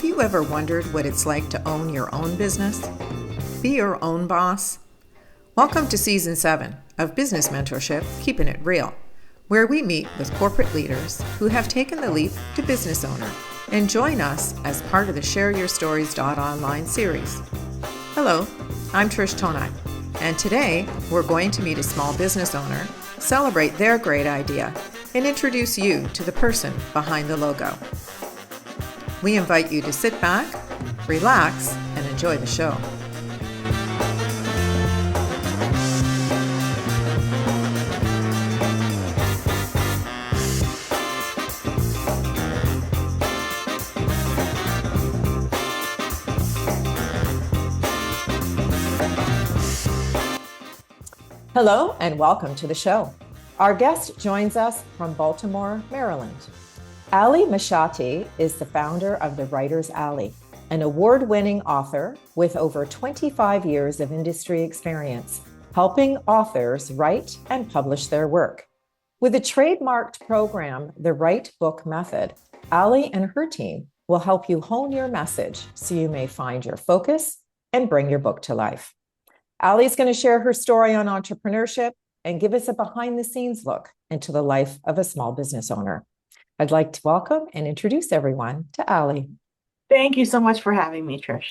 Have you ever wondered what it's like to own your own business? Be your own boss? Welcome to Season 7 of Business Mentorship, Keepin' It Real, where we meet with corporate leaders who have taken the leap to business owner and join us as part of the Share Your Stories Online series. Hello, I'm Trish Tonak, and today we're going to meet a small business owner, celebrate their great idea, and introduce you to the person behind the logo. We invite you to sit back, relax, and enjoy the show. Hello and welcome to the show. Our guest joins us from Baltimore, Maryland. Ally Machate is the founder of The Writer's Alley, an award-winning author with over 25 years of industry experience, helping authors write and publish their work. With a trademarked program, The Right Book Method, Ally and her team will help you hone your message so you may find your focus and bring your book to life. Ally is going to share her story on entrepreneurship and give us a behind-the-scenes look into the life of a small business owner. I'd like to welcome and introduce everyone to Ally. Thank you so much for having me, Trish.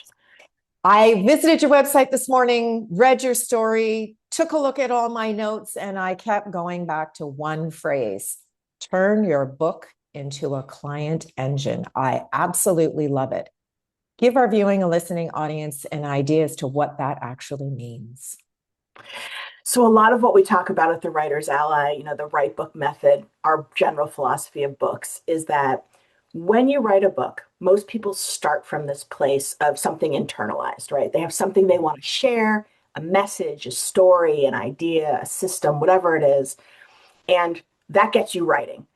I visited your website this morning, read your story, took a look at all my notes, and I kept going back to one phrase: turn your book into a client engine. I absolutely love it. Give our viewing and listening audience an idea as to what that actually means. So a lot of what we talk about at the Writer's Ally, the right book method, our general philosophy of books is that when you write a book, most people start from this place of something internalized, right? They have something they want to share, a message, a story, an idea, a system, whatever it is. And that gets you writing.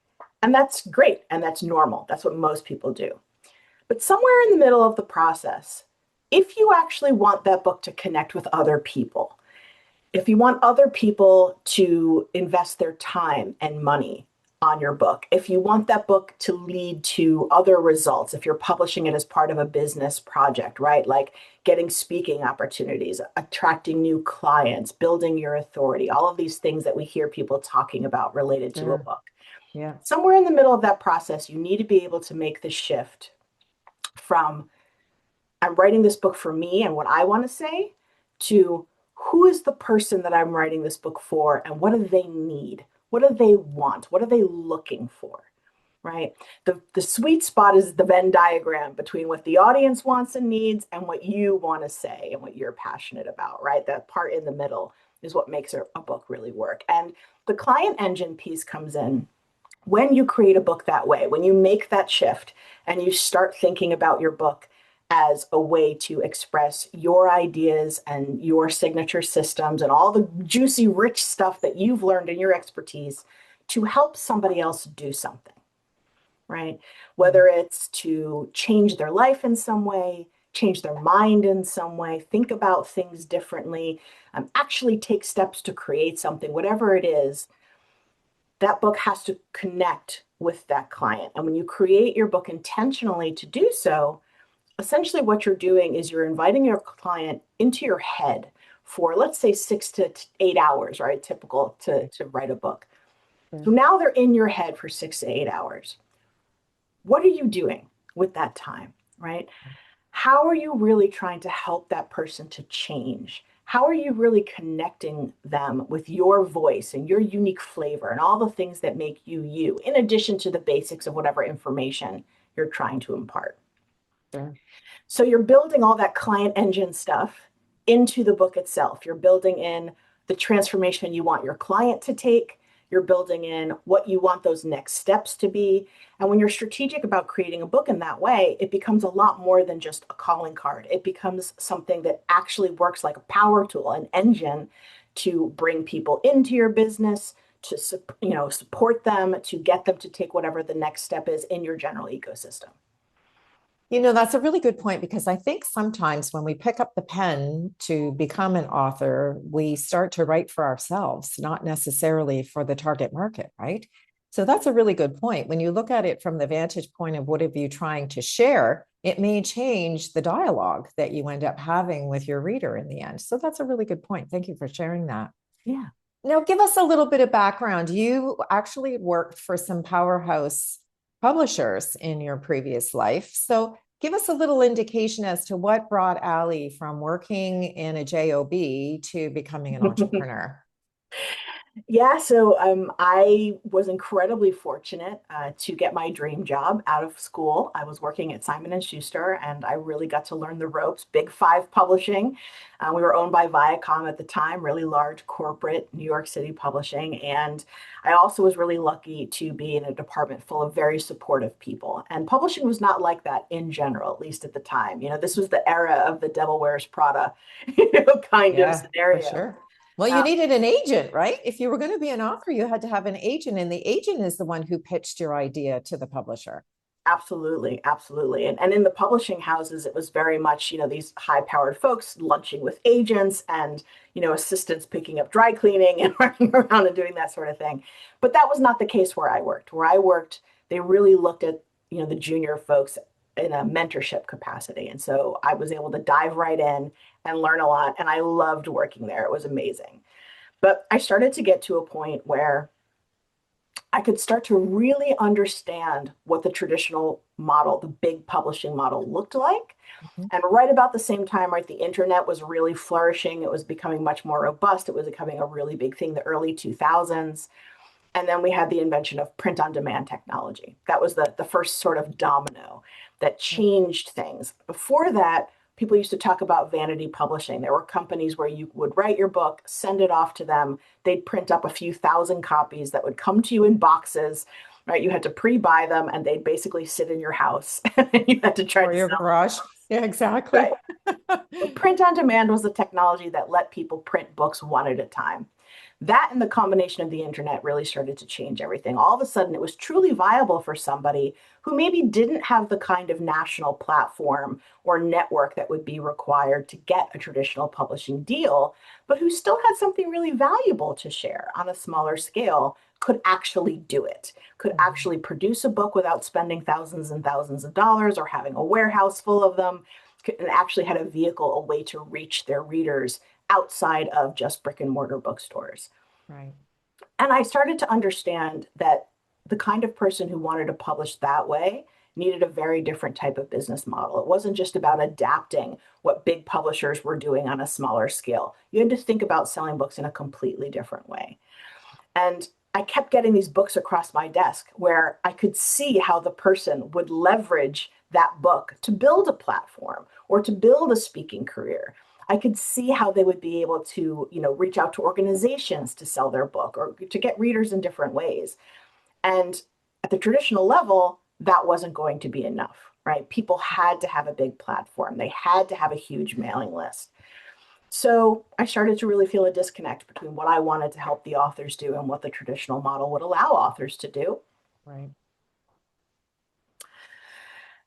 And that's great. And that's normal. That's what most people do. But somewhere in the middle of the process, if you actually want that book to connect with other people, if you want other people to invest their time and money on your book, if you want that book to lead to other results, if you're publishing it as part of a business project, right? Like getting speaking opportunities, attracting new clients, building your authority, all of these things that we hear people talking about related to a book. Yeah. Somewhere in the middle of that process, you need to be able to make the shift from I'm writing this book for me and what I want to say to who is the person that I'm writing this book for and what do they need? What do they want? What are they looking for? Right? The sweet spot is the Venn diagram between what the audience wants and needs and what you want to say and what you're passionate about, right? That part in the middle is what makes a book really work. And the client engine piece comes in when you create a book that way, when you make that shift and you start thinking about your book as a way to express your ideas and your signature systems and all the juicy, rich stuff that you've learned in your expertise to help somebody else do something, right? Whether it's to change their life in some way, change their mind in some way, think about things differently, actually take steps to create something, whatever it is, that book has to connect with that client. And when you create your book intentionally to do so, essentially what you're doing is you're inviting your client into your head for, let's say, 6 to 8 hours, right? Typical to write a book. So now they're in your head for 6 to 8 hours. What are you doing with that time, right? How are you really trying to help that person to change? How are you really connecting them with your voice and your unique flavor and all the things that make you you, in addition to the basics of whatever information you're trying to impart? Sure. So you're building all that client engine stuff into the book itself. You're building in the transformation you want your client to take. You're building in what you want those next steps to be. And when you're strategic about creating a book in that way, it becomes a lot more than just a calling card. It becomes something that actually works like a power tool, an engine to bring people into your business, to support them, to get them to take whatever the next step is in your general ecosystem. That's a really good point, because I think sometimes when we pick up the pen to become an author, we start to write for ourselves, not necessarily for the target market, right? So that's a really good point. When you look at it from the vantage point of what are you trying to share, it may change the dialogue that you end up having with your reader in the end. So that's a really good point. Thank you for sharing that. Yeah. Now, give us a little bit of background. You actually worked for some powerhouse publishers in your previous life. So give us a little indication as to what brought Ally from working in a job to becoming an entrepreneur. Yeah, so I was incredibly fortunate to get my dream job out of school. I was working at Simon and Schuster, and I really got to learn the ropes. Big Five Publishing. We were owned by Viacom at the time, really large corporate New York City publishing. And I also was really lucky to be in a department full of very supportive people. And publishing was not like that in general, at least at the time. This was the era of the Devil Wears Prada, kind of Yeah, for scenario. sure. Well, you needed an agent, right? If you were going to be an author, you had to have an agent, and the agent is the one who pitched your idea to the publisher. Absolutely, absolutely. And in the publishing houses, it was very much, these high-powered folks lunching with agents and, assistants picking up dry cleaning and running around and doing that sort of thing. But that was not the case where I worked. Where I worked, they really looked at, the junior folks in a mentorship capacity. And so I was able to dive right in and learn a lot. And I loved working there. It was amazing. But I started to get to a point where I could start to really understand what the traditional model, the big publishing model looked like. Mhm. And right about the same time, right, the internet was really flourishing. It was becoming much more robust. It was becoming a really big thing, the early 2000s. And then we had the invention of print on demand technology. That was the first sort of domino that changed things. Before that, people used to talk about vanity publishing. There were companies where you would write your book, send it off to them. They'd print up a few thousand copies that would come to you in boxes, right? You had to pre-buy them and they'd basically sit in your house and you had to try Or to your sell them. garage. Yeah, exactly. Right. Print on demand was the technology that let people print books one at a time. That and the combination of the internet really started to change everything. All of a sudden, it was truly viable for somebody who maybe didn't have the kind of national platform or network that would be required to get a traditional publishing deal, but who still had something really valuable to share on a smaller scale, could actually do it, could actually produce a book without spending thousands and thousands of dollars or having a warehouse full of them, and actually had a vehicle, a way to reach their readers outside of just brick and mortar bookstores. Right. And I started to understand that the kind of person who wanted to publish that way needed a very different type of business model. It wasn't just about adapting what big publishers were doing on a smaller scale. You had to think about selling books in a completely different way. And I kept getting these books across my desk where I could see how the person would leverage that book to build a platform or to build a speaking career. I could see how they would be able to, reach out to organizations to sell their book or to get readers in different ways. And at the traditional level, that wasn't going to be enough, right? People had to have a big platform. They had to have a huge mailing list. So I started to really feel a disconnect between what I wanted to help the authors do and what the traditional model would allow authors to do. Right.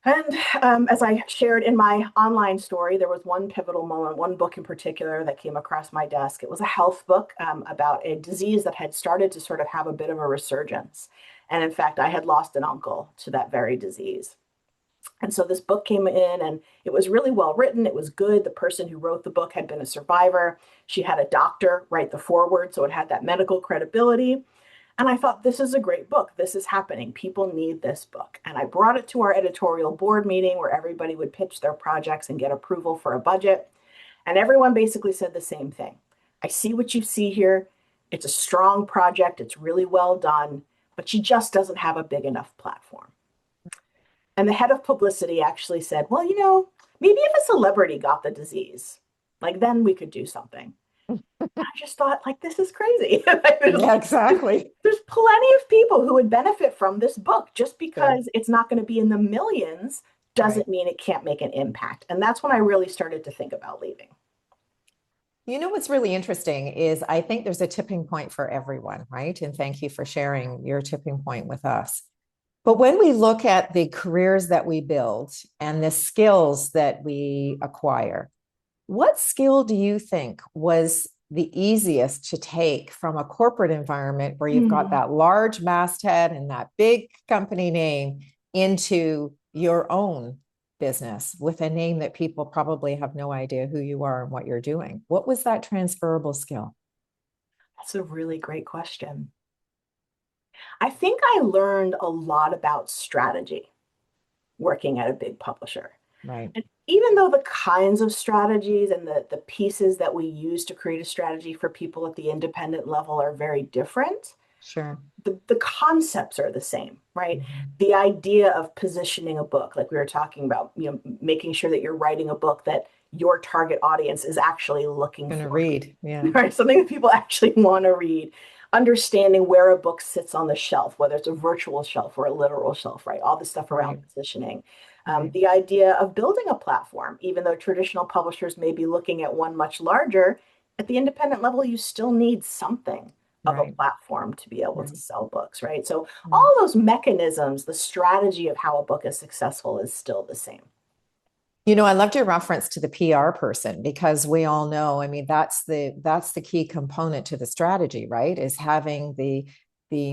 And as I shared in my online story, there was one pivotal moment, one book in particular that came across my desk. It was a health book about a disease that had started to sort of have a bit of a resurgence. And in fact, I had lost an uncle to that very disease. And so this book came in and it was really well written. It was good. The person who wrote the book had been a survivor. She had a doctor write the foreword, so it had that medical credibility. And I thought, this is a great book. This is happening. People need this book. And I brought it to our editorial board meeting where everybody would pitch their projects and get approval for a budget. And everyone basically said the same thing. I see what you see here. It's a strong project. It's really well done, but she just doesn't have a big enough platform. And the head of publicity actually said, well, maybe if a celebrity got the disease, like then we could do something. I just thought, like, this is crazy. Yeah, exactly. There's plenty of people who would benefit from this book. Just Sure. because it's not going to be in the millions Right. doesn't mean it can't make an impact. And that's when I really started to think about leaving. You know what's really interesting is I think there's a tipping point for everyone, right? And thank you for sharing your tipping point with us. But when we look at the careers that we build and the skills that we acquire, what skill do you think was the easiest to take from a corporate environment where you've got Mhm. that large masthead and that big company name into your own business with a name that people probably have no idea who you are and what you're doing. What was that transferable skill? That's a really great question. I think I learned a lot about strategy working at a big publisher. Right. And even though the kinds of strategies and the pieces that we use to create a strategy for people at the independent level are very different, Sure. the concepts are the same, right? Mm-hmm. The idea of positioning a book, like we were talking about, making sure that you're writing a book that your target audience is actually looking Gonna for, read. Yeah. right? Something that people actually want to read. Understanding where a book sits on the shelf, whether it's a virtual shelf or a literal shelf, right? All the stuff around Right. positioning. Right. The idea of building a platform, even though traditional publishers may be looking at one much larger, at the independent level, you still need something of a Right. platform to be able to Right. sell books, right? So Right. all those mechanisms, the strategy of how a book is successful is still the same. You know, I loved your reference to the PR person because we all know, I mean, that's the key component to the strategy, right? Is having the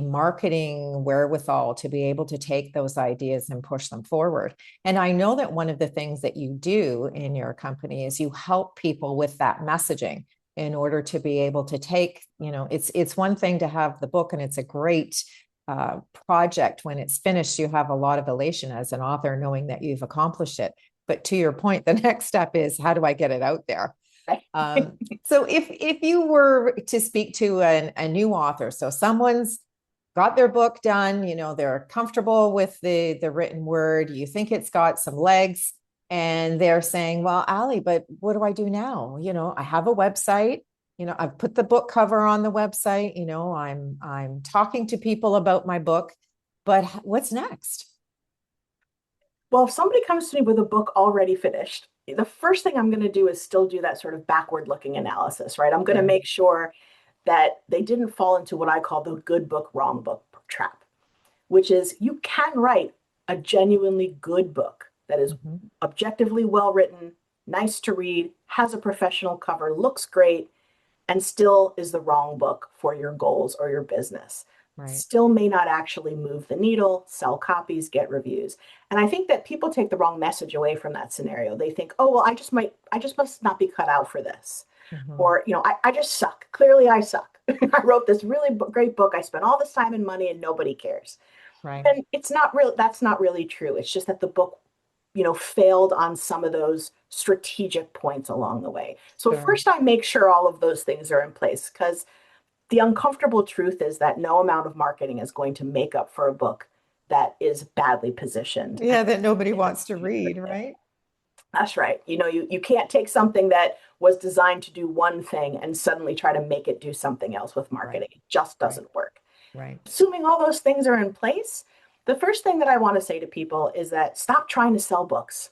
marketing wherewithal to be able to take those ideas and push them forward. And I know that one of the things that you do in your company is you help people with that messaging in order to be able to take, it's one thing to have the book and it's a great project when it's finished. You have a lot of elation as an author knowing that you've accomplished it, but to your point, the next step is how do I get it out there? So if you were to speak to a new author, so someone's got their book done, they're comfortable with the written word, you think it's got some legs, and they're saying, well, Ally, but what do I do now? I have a website, I've put the book cover on the website, I'm talking to people about my book, but what's next? Well, if somebody comes to me with a book already finished, the first thing I'm going to do is still do that sort of backward looking analysis, right? I'm going to Sure. make sure that they didn't fall into what I call the good book, wrong book trap, which is you can write a genuinely good book that is Mm-hmm. objectively well written, nice to read, has a professional cover, looks great, and still is the wrong book for your goals or your business. Right. Still may not actually move the needle, sell copies, get reviews. And I think that people take the wrong message away from that scenario. They think, oh, well, I just must not be cut out for this. Mm-hmm. Or, I just suck. Clearly, I suck. I wrote this really great book. I spent all this time and money and nobody cares. Right. And it's not real. That's not really true. It's just that the book, failed on some of those strategic points along the way. So Sure. first I make sure all of those things are in place because the uncomfortable truth is that no amount of marketing is going to make up for a book that is badly positioned. Yeah, that nobody wants to read, right? That's right. You can't take something that was designed to do one thing and suddenly try to make it do something else with Right. marketing. It just Right. doesn't work. Right. Assuming all those things are in place, the first thing that I want to say to people is that stop trying to sell books.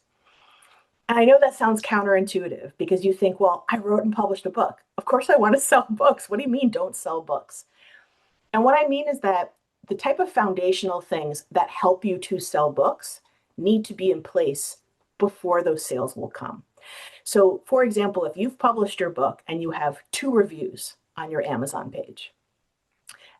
And I know that sounds counterintuitive because you think, well, I wrote and published a book. Of course, I want to sell books. What do you mean, don't sell books? And what I mean is that the type of foundational things that help you to sell books need to be in place before those sales will come. So, for example, if you've published your book and you have 2 reviews on your Amazon page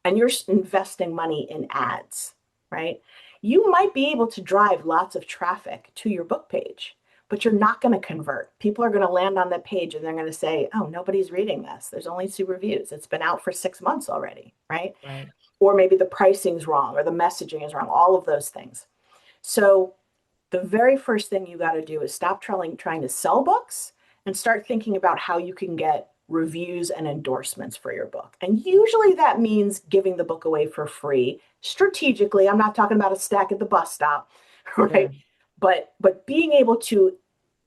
and you're investing money in ads, right? You might be able to drive lots of traffic to your book page, but you're not going to convert. People are going to land on that page and they're going to say, oh, nobody's reading this. There's only 2 reviews. It's been out for 6 months already, right? Right. Or maybe the pricing's wrong or the messaging is wrong, all of those things. So the very first thing you got to do is stop trying to sell books and start thinking about how you can get reviews and endorsements for your book. And usually that means giving the book away for free strategically. I'm not talking about a stack at the bus stop, right? Sure. But being able to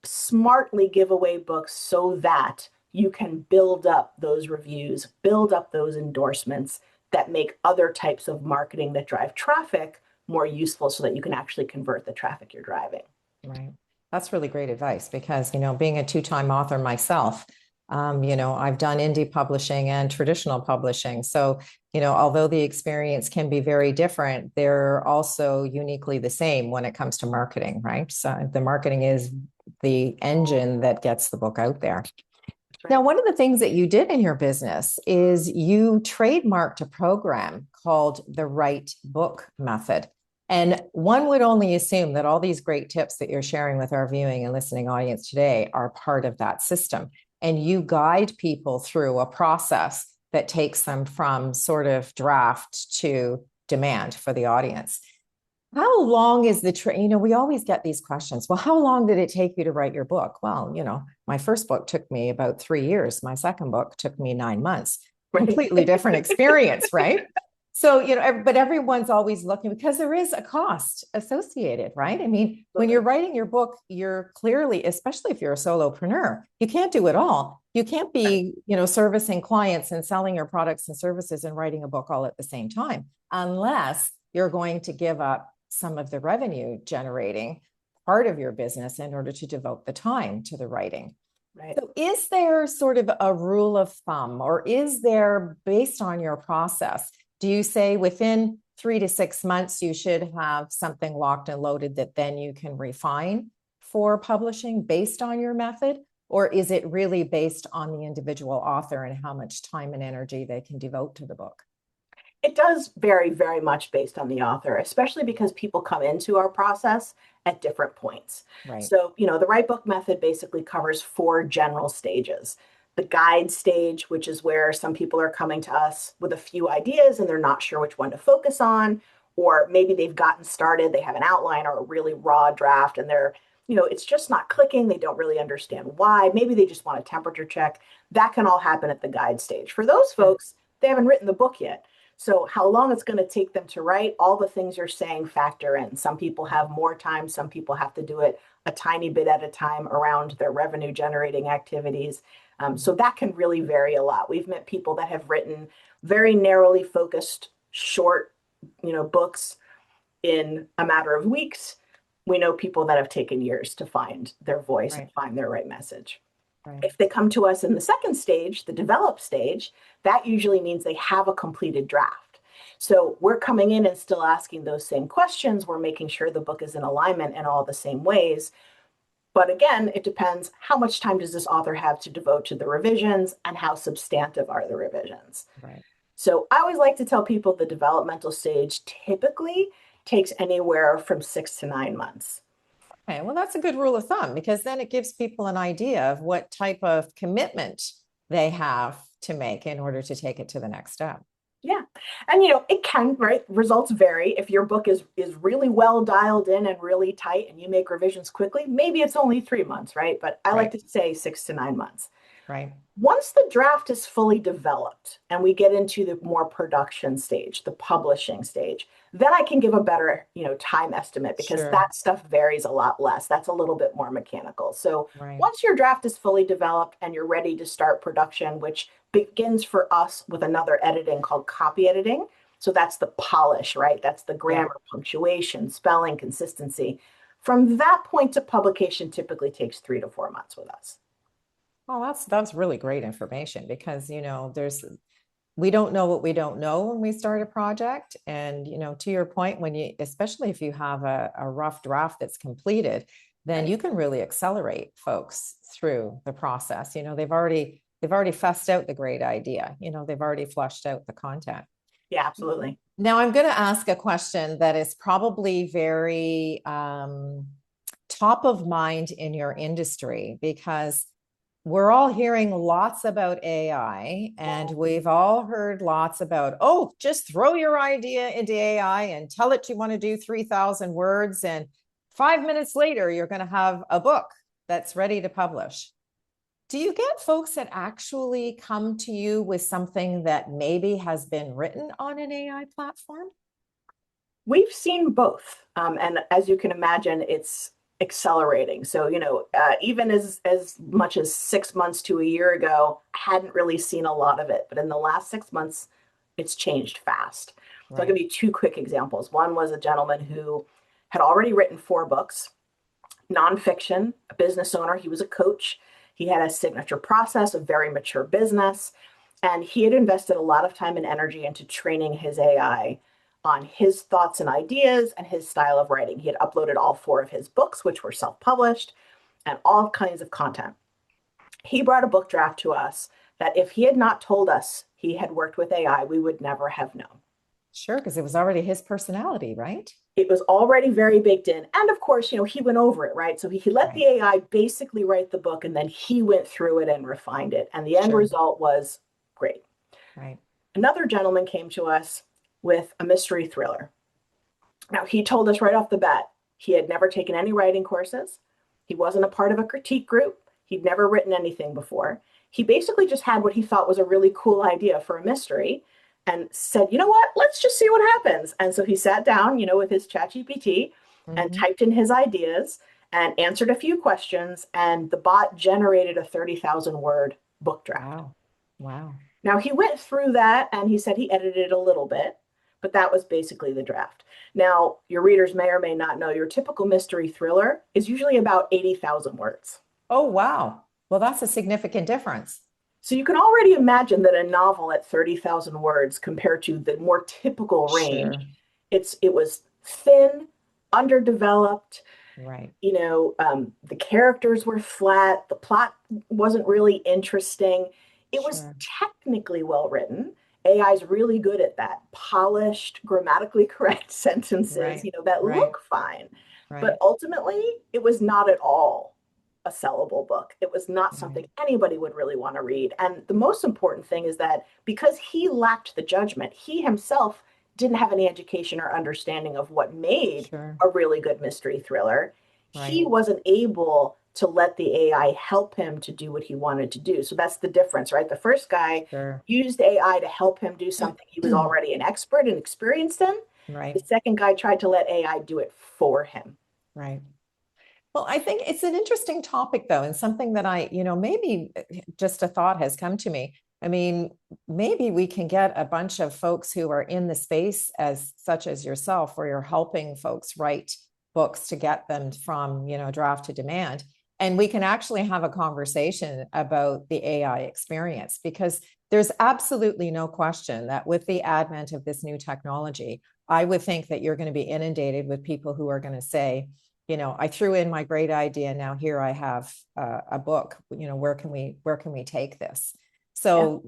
smartly give away books so that you can build up those reviews, build up those endorsements that make other types of marketing that drive traffic more useful so that you can actually convert the traffic you're driving. Right. That's really great advice because, being a two-time author myself, I've done indie publishing and traditional publishing. So, although the experience can be very different, they're also uniquely the same when it comes to marketing, right? So the marketing is the engine that gets the book out there. Now, right. one of the things that you did in your business is you trademarked a program called the Right Book Method. And one would only assume that all these great tips that you're sharing with our viewing and listening audience today are part of that system. And you guide people through a process that takes them from sort of draft to demand for the audience. How long is the we always get these questions. Well, how long did it take you to write your book? Well, my first book took me about 3 years. My second book took me 9 months. Right. Completely different experience, right? So, but everyone's always looking because there is a cost associated, right? I mean, when you're writing your book, you're clearly, especially if you're a solopreneur, you can't do it all. You can't be, servicing clients and selling your products and services and writing a book all at the same time, unless you're going to give up some of the revenue generating part of your business in order to devote the time to the writing. Right. So is there sort of a rule of thumb, or is there, based on your process, do you say within 3 to 6 months you should have something locked and loaded that then you can refine for publishing based on your method? Or is it really based on the individual author and how much time and energy they can devote to the book? It does vary very much based on the author, especially because people come into our process at different points. Right. So, the Right Book Method basically covers 4 general stages. The guide stage, which is where some people are coming to us with a few ideas and they're not sure which one to focus on, or maybe they've gotten started, they have an outline or a really raw draft and it's just not clicking. They don't really understand why. Maybe they just want a temperature check. That can all happen at the guide stage. For those folks, they haven't written the book yet. So how long it's going to take them to write, all the things you're saying factor in. Some people have more time. Some people have to do it a tiny bit at a time around their revenue generating activities. So that can really vary a lot. We've met people that have written very narrowly focused, short, books in a matter of weeks. We know people that have taken years to find their voice and find their right message. Right. If they come to us in the second stage, the develop stage, that usually means they have a completed draft. So we're coming in and still asking those same questions. We're making sure the book is in alignment in all the same ways. But again, it depends how much time does this author have to devote to the revisions and how substantive are the revisions. Right. So I always like to tell people the developmental stage typically takes anywhere from 6 to 9 months. Okay, well, that's a good rule of thumb because then it gives people an idea of what type of commitment they have to make in order to take it to the next step. Yeah. And it can, right? Results vary. If your book is really well dialed in and really tight and you make revisions quickly, maybe it's only 3 months, right? But I like to say 6 to 9 months. Right. Once the draft is fully developed and we get into the more production stage, the publishing stage, then I can give a better, time estimate because that stuff varies a lot less. That's a little bit more mechanical. So once your draft is fully developed and you're ready to start production, which begins for us with another editing called copy editing. So that's the polish, right? That's the grammar, punctuation, spelling, consistency. From that point to publication typically takes 3 to 4 months with us. Oh, that's really great information because we don't know what we don't know when we start a project. And to your point, especially if you have a rough draft that's completed, then you can really accelerate folks through the process. They've already fussed out the great idea. They've already flushed out the content. Yeah, absolutely. Now I'm going to ask a question that is probably very top of mind in your industry because we're all hearing lots about AI and we've all heard lots about, oh, just throw your idea into AI and tell it you want to do 3,000 words. And 5 minutes later, you're going to have a book that's ready to publish. Do you get folks that actually come to you with something that maybe has been written on an AI platform? We've seen both. And as you can imagine, it's accelerating. So, even as much as 6 months to a year ago, I hadn't really seen a lot of it. But in the last 6 months, it's changed fast. So I'll give you 2 quick examples. One was a gentleman who had already written 4 books, nonfiction, a business owner. He was a coach. He had a signature process, a very mature business. And he had invested a lot of time and energy into training his AI on his thoughts and ideas and his style of writing. He had uploaded all 4 of his books, which were self-published, and all kinds of content. He brought a book draft to us that if he had not told us he had worked with AI, we would never have known. Sure, because it was already his personality, right? It was already very baked in. And of course, he went over it, right? So he let Right. the AI basically write the book and then he went through it and refined it. And the end Sure. result was great. Right. Another gentleman came to us with a mystery thriller. Now, he told us right off the bat he had never taken any writing courses. He wasn't a part of a critique group. He'd never written anything before. He basically just had what he thought was a really cool idea for a mystery and said, you know what, let's just see what happens. And so he sat down, with his chat GPT and Hmm. typed in his ideas and answered a few questions. And the bot generated a 30,000 word book draft. Wow. Wow. Now, he went through that and he said he edited it a little bit, but that was basically the draft. Now, your readers may or may not know your typical mystery thriller is usually about 80,000 words. Oh, wow. Well, that's a significant difference. So you can already imagine that a novel at 30,000 words compared to the more typical range, Sure. it was thin, underdeveloped. Right. The characters were flat. The plot wasn't really interesting. It was Sure. technically well written. AI is really good at that. Polished, grammatically correct sentences, Right. that Right. look fine. But Right. ultimately, it was not at all a sellable book. It was not Right. something anybody would really want to read. And the most important thing is that because he lacked the judgment, he himself didn't have any education or understanding of what made Sure. a really good mystery thriller. Right. He wasn't able to let the AI help him to do what he wanted to do. So that's the difference, right? The first guy Sure. used AI to help him do something he was already an expert and experienced in. The Right. second guy tried to let AI do it for him. Right. Well, I think it's an interesting topic, though, and something that maybe just a thought has come to me. I mean, maybe we can get a bunch of folks who are in the space as such as yourself, where you're helping folks write books to get them from, draft to demand. And we can actually have a conversation about the AI experience, because there's absolutely no question that with the advent of this new technology, I would think that you're going to be inundated with people who are going to say, I threw in my great idea. Now here I have a book. Where can we take this? Yeah. So,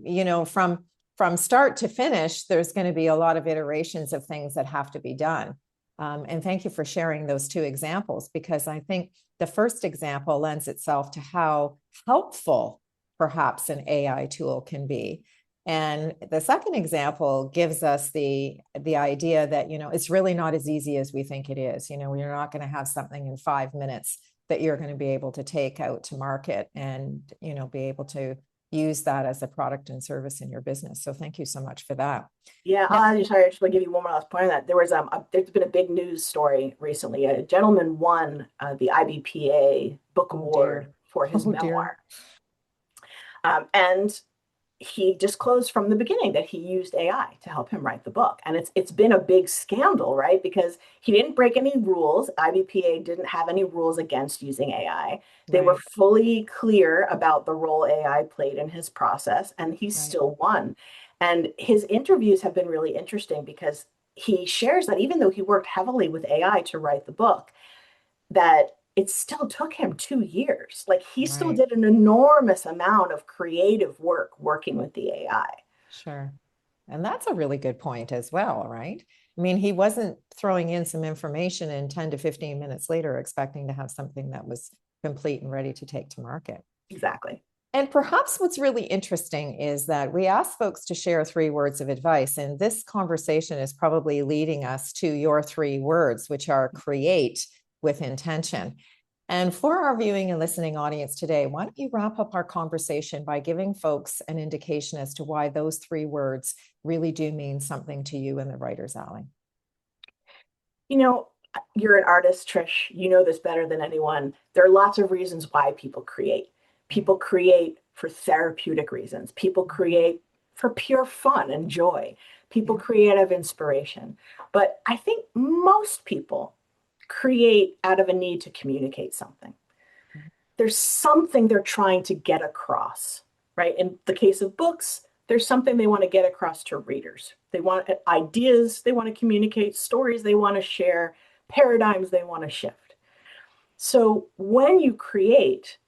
from start to finish, there's going to be a lot of iterations of things that have to be done. And thank you for sharing those two examples, because I think the first example lends itself to how helpful perhaps an AI tool can be. And the second example gives us the idea that, it's really not as easy as we think it is. You're not going to have something in 5 minutes that you're going to be able to take out to market and, be able to use that as a product and service in your business. So thank you so much for that. Yeah, Now, sorry, I just want to give you one more last point on that. There's been a big news story recently. A gentleman won the IBPA Book oh Award dear. for his Oh dear. memoir, and he disclosed from the beginning that he used AI to help him write the book. And it's been a big scandal, right? Because he didn't break any rules. IBPA didn't have any rules against using AI. They were Right. fully clear about the role AI played in his process, and he Right. still won. And his interviews have been really interesting because he shares that even though he worked heavily with AI to write the book, that it still took him 2 years. Like he still Right. did an enormous amount of creative work working with the AI. Sure. And that's a really good point as well, right? I mean, he wasn't throwing in some information and 10 to 15 minutes later expecting to have something that was complete and ready to take to market. Exactly. And perhaps what's really interesting is that we asked folks to share 3 words of advice. And this conversation is probably leading us to your 3 words, which are create with intention. And for our viewing and listening audience today, why don't you wrap up our conversation by giving folks an indication as to why those 3 words really do mean something to you in the Writer's Alley? You know, you're an artist, Trish. You know this better than anyone. There are lots of reasons why people create. People create for therapeutic reasons. People create for pure fun and joy. People Yeah. create out of inspiration. But I think most people create out of a need to communicate something. There's something they're trying to get across, right? In the case of books, there's something they want to get across to readers. They want ideas they want to communicate, stories they want to share, paradigms they want to shift. So when you create,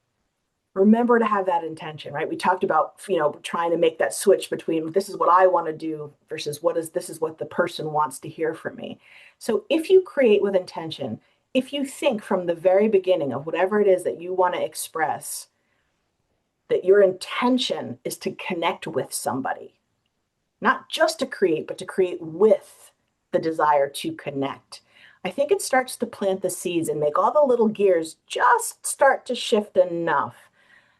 remember to have that intention, right? We talked about, trying to make that switch between this is what I want to do versus this is what the person wants to hear from me. So if you create with intention, if you think from the very beginning of whatever it is that you want to express, that your intention is to connect with somebody, not just to create, but to create with the desire to connect. I think it starts to plant the seeds and make all the little gears just start to shift enough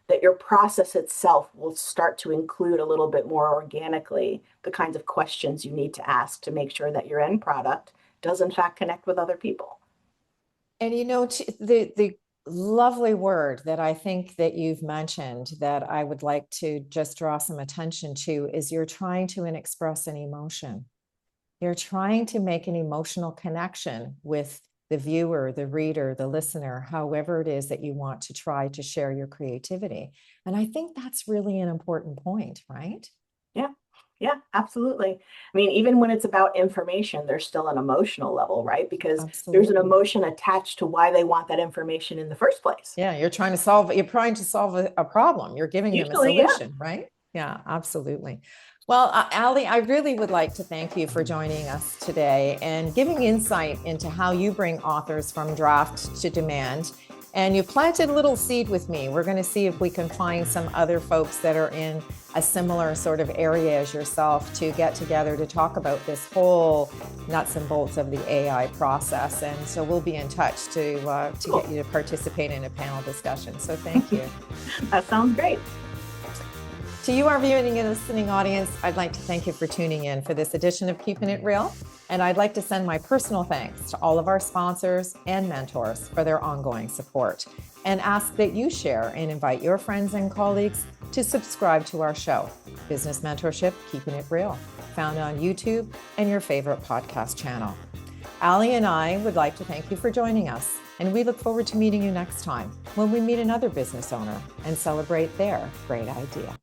that your process itself will start to include a little bit more organically the kinds of questions you need to ask to make sure that your end product does in fact connect with other people. And the lovely word that I think that you've mentioned that I would like to just draw some attention to is you're trying to express an emotion. You're trying to make an emotional connection with the viewer, the reader, the listener, however it is that you want to try to share your creativity. And I think that's really an important point, right? Yeah. Yeah, absolutely. I mean, even when it's about information, there's still an emotional level, right? Because there's an Absolutely. emotion attached to why they want that information in the first place. Yeah, you're trying to solve a problem. You're giving them a Usually, yeah. solution, right? Yeah, absolutely. Well, Ally, I really would like to thank you for joining us today and giving insight into how you bring authors from draft to demand. And you planted a little seed with me. We're going to see if we can find some other folks that are in a similar sort of area as yourself to get together to talk about this whole nuts and bolts of the AI process. And so we'll be in touch to Cool. get you to participate in a panel discussion. So thank you. That sounds great. To you, our viewing and listening audience, I'd like to thank you for tuning in for this edition of Keeping It Real. And I'd like to send my personal thanks to all of our sponsors and mentors for their ongoing support, and ask that you share and invite your friends and colleagues to subscribe to our show, Business Mentorship, Keeping It Real, found on YouTube and your favorite podcast channel. Ally and I would like to thank you for joining us, and we look forward to meeting you next time when we meet another business owner and celebrate their great idea.